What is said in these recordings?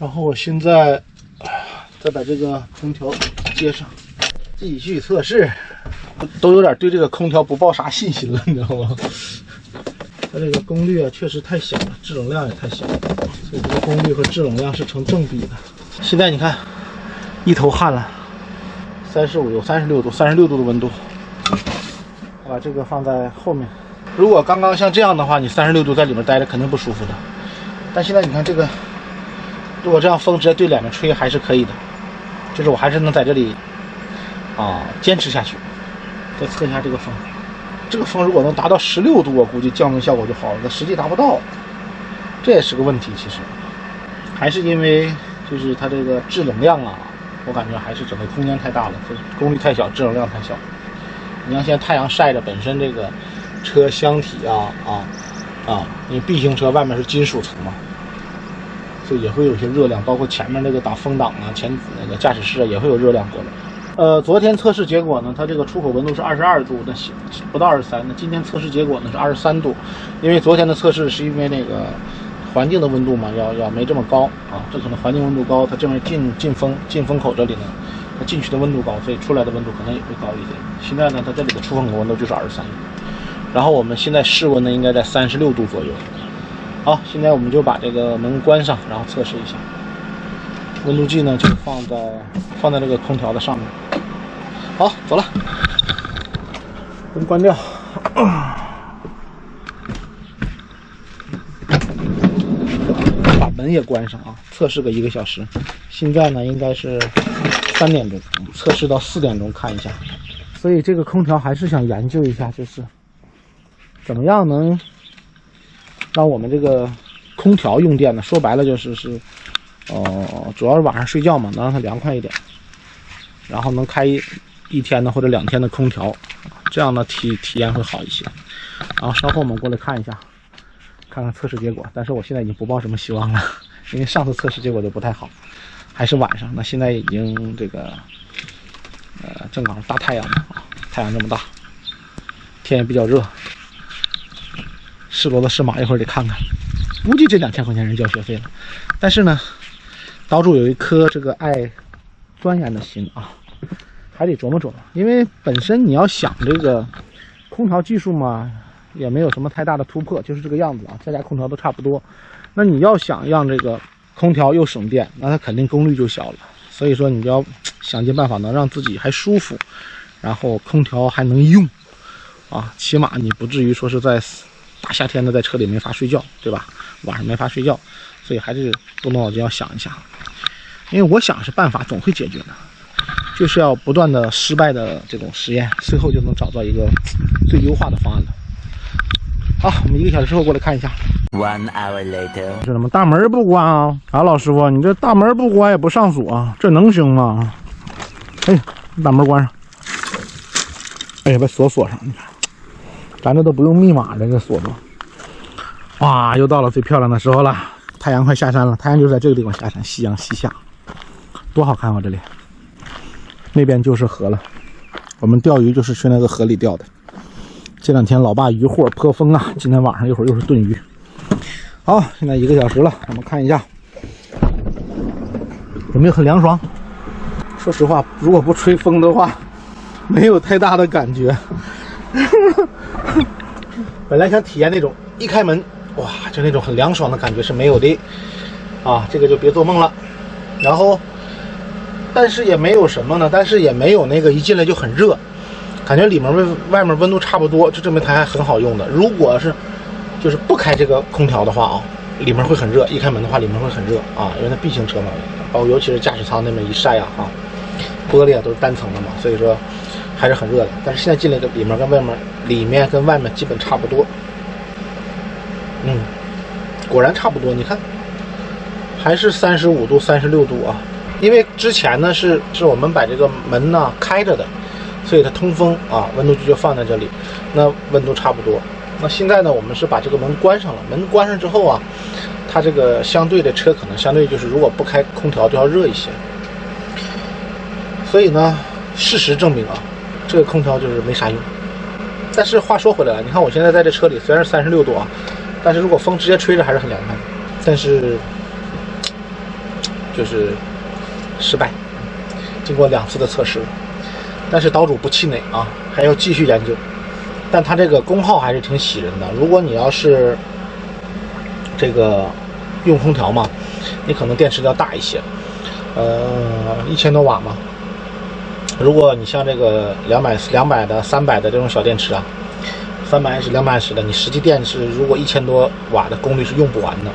然后我现在再把这个空调接上，继续测试。都有点对这个空调不抱啥信心了，你知道吗？它这个功率啊确实太小了，制冷量也太小了，所以这个功率和制冷量是成正比的。现在你看，一头汗了，35有36度，36度的温度。把这个放在后面。如果刚刚像这样的话，你36度在里面待着肯定不舒服的。但现在你看这个，如果这样风直接对脸上吹还是可以的，就是我还是能在这里坚持下去。再测一下这个风，这个风如果能达到16度，我估计降温效果就好了，但实际达不到，这也是个问题。其实还是因为就是它这个制冷量啊，我感觉还是整个空间太大了，功率太小，制冷量太小。你像现在太阳晒着，本身这个车箱体因为 B 型车外面是金属层嘛，所以也会有些热量，包括前面那个挡风挡啊，前那个驾驶室也会有热量过来。昨天测试结果呢，它这个出口温度是22度，那不到23。那今天测试结果呢是23度，因为昨天的测试是因为那个环境的温度嘛，要没这么高啊，这可能环境温度高，它这边进风口这里呢，它进去的温度高，所以出来的温度可能也会高一点。现在呢，它这里的出风口温度就是23度，然后我们现在室温呢应该在36度左右。好，现在我们就把这个门关上，然后测试一下。温度计呢就放在这个空调的上面。好，走了，灯关掉。把门也关上啊，测试个1个小时。现在呢应该是3点钟，测试到4点钟看一下。所以这个空调还是想研究一下，就是怎么样能让我们这个空调用电呢？说白了就是主要是晚上睡觉嘛，能让它凉快一点，然后能开一天的或者2天的空调，这样的体验会好一些。然后稍后我们过来看一下，看看测试结果。但是我现在已经不抱什么希望了，因为上次测试结果就不太好，还是晚上。那现在已经这个正好是大太阳嘛，太阳这么大，天也比较热，是骡子是马一会儿得看看，估计这2000块钱人交学费了。但是呢，岛主有一颗这个爱钻研的心啊，还得琢磨琢磨。因为本身你要想这个空调技术嘛，也没有什么太大的突破，就是这个样子啊，家空调都差不多。那你要想让这个空调又省电，那它肯定功率就小了。所以说你要想尽办法能让自己还舒服，然后空调还能用啊，起码你不至于说是在大夏天的在车里没法睡觉，对吧？晚上没法睡觉，所以还是动动脑筋要想一下。因为我想是办法总会解决的，就是要不断的失败的这种实验，最后就能找到一个最优化的方案了。好，我们1个小时之后过来看一下。1 hour later， 这怎么大门不关啊？啊，老师傅，你这大门不关也不上锁啊，这能行吗？哎，把门关上。哎呀，把锁上，你看，咱这都不用密码了，这锁都。哇，又到了最漂亮的时候了，太阳快下山了，太阳就在这个地方下山，夕阳西下，多好看啊！这里，那边就是河了，我们钓鱼就是去那个河里钓的。这2天老爸渔获颇丰啊，今天晚上一会儿又是炖鱼。好，现在1个小时了，我们看一下有没有很凉爽。说实话，如果不吹风的话，没有太大的感觉。本来想体验那种一开门，哇，就那种很凉爽的感觉是没有的啊，这个就别做梦了。然后，但是也没有什么呢，但是也没有那个一进来就很热，感觉里面外面温度差不多，这证明它还很好用的。如果是就是不开这个空调的话啊，里面会很热，一开门的话里面会很热啊，因为它 B 型车嘛，包括尤其是驾驶舱那边一晒啊，玻璃啊都是单层的嘛，所以说还是很热的。但是现在进来的里面跟外面基本差不多。果然差不多，你看还是35度36度啊。因为之前呢是我们把这个门呢开着的，所以它通风啊，温度计就放在这里，那温度差不多。那现在呢我们是把这个门关上了，门关上之后啊，它这个相对的车可能相对就是如果不开空调就要热一些。所以呢事实证明啊，这个空调就是没啥用。但是话说回来了，你看我现在在这车里虽然是36度啊，但是如果风直接吹着还是很凉快。但是就是失败。经过2次的测试，但是岛主不气馁啊，还要继续研究。但它这个功耗还是挺喜人的。如果你要是这个用空调嘛，你可能电池要大一些，1000多瓦嘛。如果你像这个200的、300的这种小电池啊，300是220的，你实际电是如果1000多瓦的功率是用不完的，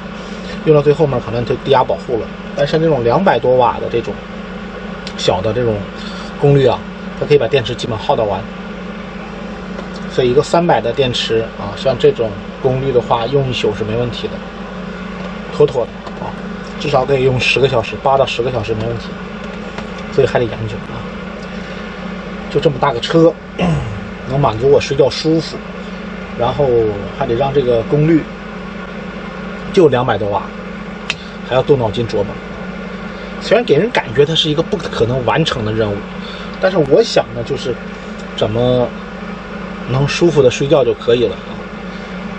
用到最后面可能就低压保护了。但是这种200多瓦的这种小的这种功率啊，它可以把电池基本耗到完。所以一个300的电池啊，像这种功率的话，用1宿是没问题的，妥妥的啊，至少可以用10个小时，8到10个小时没问题。所以还得研究啊。就这么大个车，能满足我睡觉舒服，然后还得让这个功率就200多瓦，还要动脑筋琢磨。虽然给人感觉它是一个不可能完成的任务，但是我想呢，就是怎么能舒服的睡觉就可以了啊。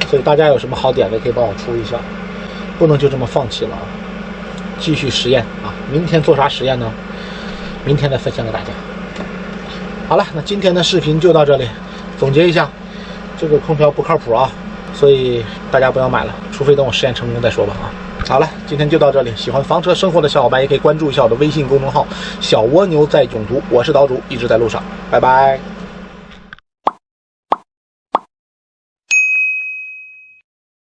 所以大家有什么好点子可以帮我出一下，不能就这么放弃了啊！继续实验啊！明天做啥实验呢？明天再分享给大家。好了，那今天的视频就到这里。总结一下，这个空调不靠谱啊，所以大家不要买了，除非等我实验成功再说吧啊。好了，今天就到这里。喜欢房车生活的小伙伴也可以关注一下我的微信公众号“小蜗牛在囧途”，我是岛主，一直在路上，拜拜。